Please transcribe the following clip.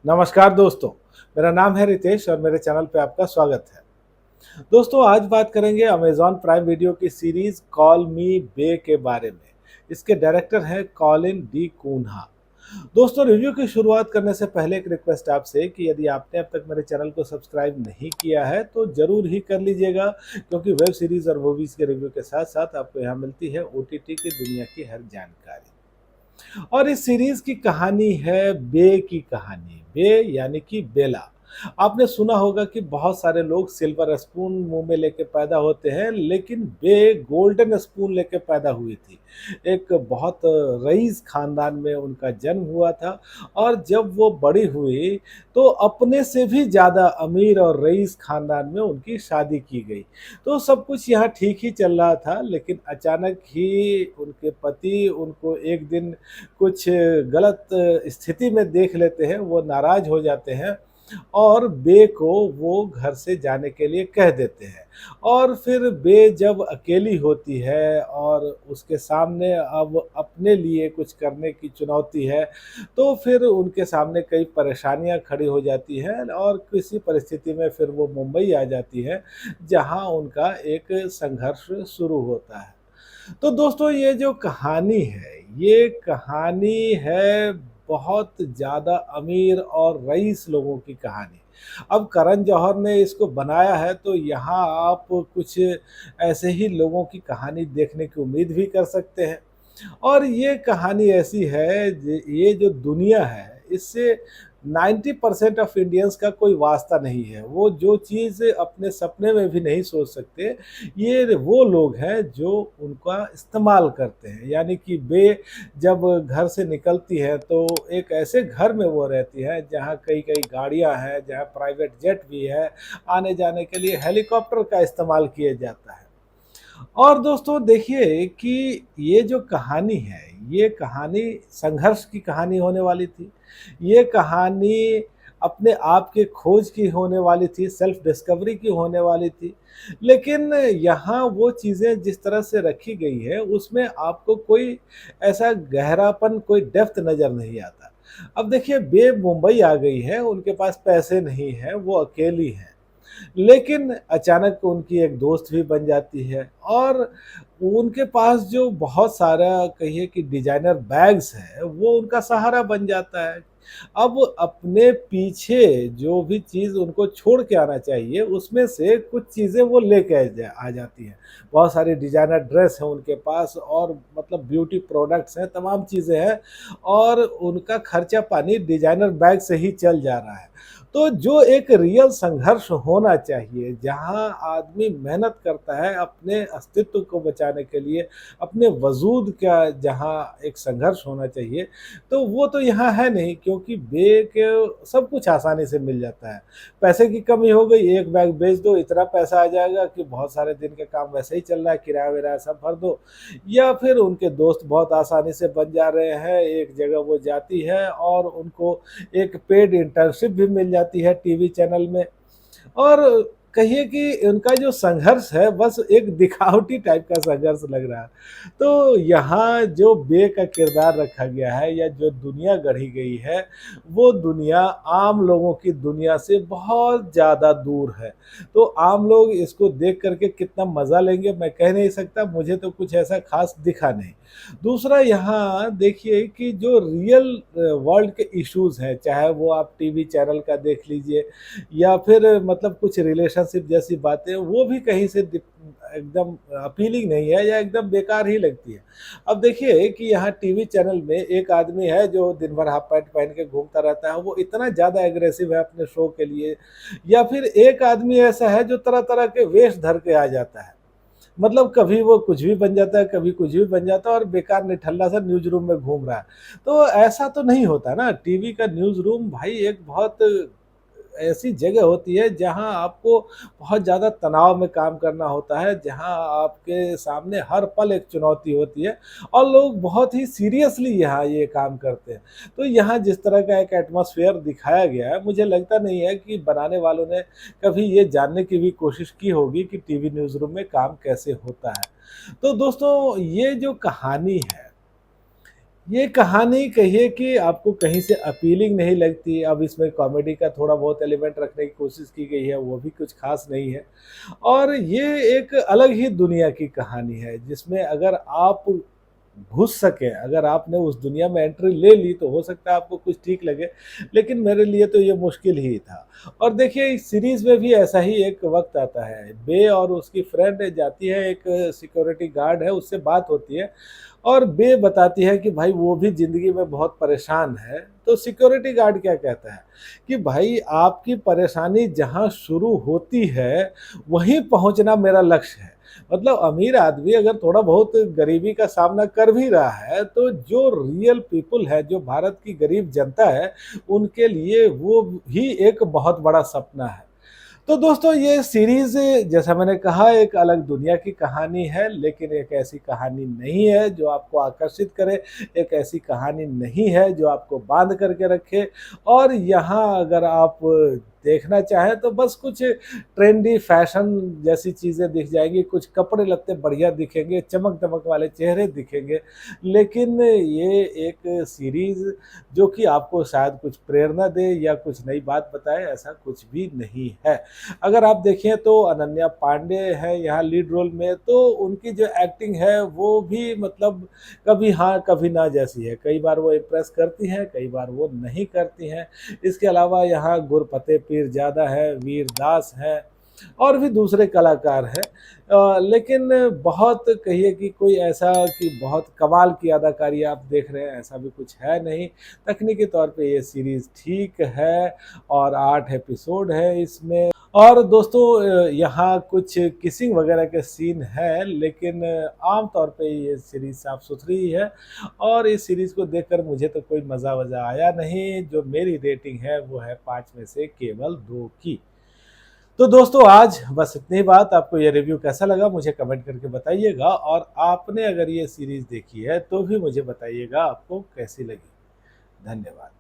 नमस्कार दोस्तों, मेरा नाम है रितेश और मेरे चैनल पे आपका स्वागत है। दोस्तों आज बात करेंगे अमेज़न प्राइम वीडियो की सीरीज़ कॉल मी बे के बारे में। इसके डायरेक्टर हैं कॉलिन डी कून्हा। दोस्तों रिव्यू की शुरुआत करने से पहले एक रिक्वेस्ट आपसे कि यदि आपने अब तक मेरे चैनल को सब्सक्राइब नहीं किया है तो ज़रूर ही कर लीजिएगा, क्योंकि वेब सीरीज़ और मूवीज़ के रिव्यू के साथ-साथ आपको यहाँ मिलती है ओटीटी की दुनिया की हर जानकारी। और इस सीरीज की कहानी है बे की कहानी। बे यानी कि बेला। आपने सुना होगा कि बहुत सारे लोग सिल्वर स्पून मुंह में लेके पैदा होते हैं, लेकिन बे गोल्डन स्पून लेके पैदा हुई थी। एक बहुत रईस खानदान में उनका जन्म हुआ था और जब वो बड़ी हुई तो अपने से भी ज़्यादा अमीर और रईस खानदान में उनकी शादी की गई। तो सब कुछ यहाँ ठीक ही चल रहा था, लेकिन अचानक ही उनके पति उनको एक दिन कुछ गलत स्थिति में देख लेते हैं, वो नाराज़ हो जाते हैं और बे को वो घर से जाने के लिए कह देते हैं। और फिर बे जब अकेली होती है और उसके सामने अब अपने लिए कुछ करने की चुनौती है, तो फिर उनके सामने कई परेशानियाँ खड़ी हो जाती हैं और किसी परिस्थिति में फिर वो मुंबई आ जाती है, जहाँ उनका एक संघर्ष शुरू होता है। तो दोस्तों ये जो कहानी है, ये कहानी है बहुत ज़्यादा अमीर और रईस लोगों की कहानी। अब करण जौहर ने इसको बनाया है तो यहाँ आप कुछ ऐसे ही लोगों की कहानी देखने की उम्मीद भी कर सकते हैं। और ये कहानी ऐसी है ये जो दुनिया है इससे 90% ऑफ इंडियंस का कोई वास्ता नहीं है। वो जो चीज़ अपने सपने में भी नहीं सोच सकते, ये वो लोग हैं जो उनका इस्तेमाल करते हैं। यानी कि बे जब घर से निकलती है तो एक ऐसे घर में वो रहती है जहाँ कई-कई गाड़ियाँ हैं, जहाँ प्राइवेट जेट भी है, आने-जाने के लिए हेलीकॉप्टर का इस्तेमाल किया जाता है। और दोस्तों देखिए कि ये जो कहानी है, ये कहानी संघर्ष की कहानी होने वाली थी। ये कहानी अपने आप के खोज की होने वाली थी, सेल्फ डिस्कवरी की होने वाली थी। लेकिन यहाँ वो चीज़ें जिस तरह से रखी गई है, उसमें आपको कोई ऐसा गहरापन, कोई डेप्थ नज़र नहीं आता। अब देखिए बे मुंबई आ गई है, उनके पास पैसे नहीं हैं, वो अकेली हैं। लेकिन अचानक उनकी एक दोस्त भी बन जाती है और उनके पास जो बहुत सारा कहिए कि डिज़ाइनर बैग्स हैं, वो उनका सहारा बन जाता है। अब अपने पीछे जो भी चीज़ उनको छोड़ के आना चाहिए, उसमें से कुछ चीज़ें वो लेके आ जाती हैं। बहुत सारी डिज़ाइनर ड्रेस हैं उनके पास और मतलब ब्यूटी प्रोडक्ट्स हैं, तमाम चीज़ें हैं और उनका खर्चा पानी डिज़ाइनर बैग से ही चल जा रहा है। तो जो एक रियल संघर्ष होना चाहिए, जहाँ आदमी मेहनत करता है अपने अस्तित्व को बचाने के लिए, अपने वजूद का जहाँ एक संघर्ष होना चाहिए, तो वो तो यहाँ है नहीं, क्योंकि बे के सब कुछ आसानी से मिल जाता है। पैसे की कमी हो गई, एक बैग बेच दो, इतना पैसा आ जाएगा कि बहुत सारे दिन का काम वैसे ही चल रहा है, किराया-विराया सब भर दो। या फिर उनके दोस्त बहुत आसानी से बन जा रहे हैं, एक जगह वो जाती है और उनको एक पेड इंटर्नशिप भी मिल जाती है टीवी चैनल में। और कहिए कि उनका जो संघर्ष है बस एक दिखावटी टाइप का संघर्ष लग रहा है। तो यहाँ जो बे का किरदार रखा गया है या जो दुनिया गढ़ी गई है, वो दुनिया आम लोगों की दुनिया से बहुत ज़्यादा दूर है। तो आम लोग इसको देख कर के कितना मज़ा लेंगे मैं कह नहीं सकता, मुझे तो कुछ ऐसा ख़ास दिखा नहीं। दूसरा यहाँ देखिए कि जो रियल वर्ल्ड के इश्यूज़ हैं, चाहे वो आप टीवी चैनल का देख लीजिए या फिर मतलब कुछ रिलेशनशिप जैसी बातें, वो भी कहीं से एकदम अपीलिंग नहीं है या एकदम बेकार ही लगती है। अब देखिए कि यहाँ टीवी चैनल में एक आदमी है जो दिन भर हाफ पैंट पहन के घूमता रहता है, वो इतना ज़्यादा एग्रेसिव है अपने शो के लिए। या फिर एक आदमी ऐसा है जो तरह-तरह के वेश धर के आ जाता है। मतलब कभी वो कुछ भी बन जाता है, कभी कुछ भी बन जाता है और बेकार निठल्ला सा न्यूज़ रूम में घूम रहा है। तो ऐसा तो नहीं होता ना, टीवी का न्यूज़ रूम भाई एक बहुत ऐसी जगह होती है जहाँ आपको बहुत ज़्यादा तनाव में काम करना होता है, जहाँ आपके सामने हर पल एक चुनौती होती है और लोग बहुत ही सीरियसली यहाँ ये काम करते हैं। तो यहाँ जिस तरह का एक एटमॉस्फेयर दिखाया गया है, मुझे लगता नहीं है कि बनाने वालों ने कभी ये जानने की भी कोशिश की होगी कि टीवी न्यूज़ रूम में काम कैसे होता है। तो दोस्तों ये जो कहानी है, ये कहानी कहिए कि आपको कहीं से अपीलिंग नहीं लगती। अब इसमें कॉमेडी का थोड़ा बहुत एलिमेंट रखने की कोशिश की गई है, वो भी कुछ ख़ास नहीं है। और ये एक अलग ही दुनिया की कहानी है, जिसमें अगर आप घुस सकें, अगर आपने उस दुनिया में एंट्री ले ली तो हो सकता है आपको कुछ ठीक लगे, लेकिन मेरे लिए तो ये मुश्किल ही था। और देखिए इस सीरीज़ में भी ऐसा ही एक वक़्त आता है, बे और उसकी फ्रेंड जाती है, एक सिक्योरिटी गार्ड है, उससे बात होती है और बे बताती है कि भाई वो भी ज़िंदगी में बहुत परेशान है। तो सिक्योरिटी गार्ड क्या कहता है कि भाई आपकी परेशानी जहाँ शुरू होती है, वहीं पहुँचना मेरा लक्ष्य है। मतलब अमीर आदमी अगर थोड़ा बहुत गरीबी का सामना कर भी रहा है, तो जो रियल पीपल है, जो भारत की गरीब जनता है, उनके लिए वो ही एक बहुत बड़ा सपना है। तो दोस्तों ये सीरीज़ जैसा मैंने कहा एक अलग दुनिया की कहानी है, लेकिन एक ऐसी कहानी नहीं है जो आपको आकर्षित करे, एक ऐसी कहानी नहीं है जो आपको बाँध करके रखे। और यहाँ अगर आप देखना चाहें तो बस कुछ ट्रेंडी फैशन जैसी चीज़ें दिख जाएँगी, कुछ कपड़े-लत्ते बढ़िया दिखेंगे, चमक-दमक वाले चेहरे दिखेंगे। लेकिन ये एक सीरीज़ जो कि आपको शायद कुछ प्रेरणा दे या कुछ नई बात बताए, ऐसा कुछ भी नहीं है। अगर आप देखें तो अनन्या पांडे है यहाँ लीड रोल में, तो उनकी जो एक्टिंग है वो भी मतलब कभी हाँ कभी ना जैसी है। कई बार वो इम्प्रेस करती हैं, कई बार वो नहीं करती हैं। इसके अलावा यहाँ गुरफतेह पीरजादा है, वीर दास है और भी दूसरे कलाकार हैं। लेकिन बहुत कहिए कि कोई ऐसा कि बहुत कमाल की अदाकारी आप देख रहे हैं, ऐसा भी कुछ है नहीं। तकनीकी तौर पे ये सीरीज़ ठीक है और 8 एपिसोड है इसमें। और दोस्तों यहाँ कुछ किसिंग वगैरह के सीन हैं, लेकिन आम तौर पे ये सीरीज़ साफ-सुथरी ही है और इस सीरीज़ को देखकर मुझे तो कोई मज़ा-वज़ा आया नहीं। जो मेरी रेटिंग है वो है 5 में से केवल 2 की। तो दोस्तों आज बस इतनी ही बात। आपको ये रिव्यू कैसा लगा मुझे कमेंट करके बताइएगा और आपने अगर ये सीरीज़ देखी है तो भी मुझे बताइएगा आपको कैसी लगी। धन्यवाद।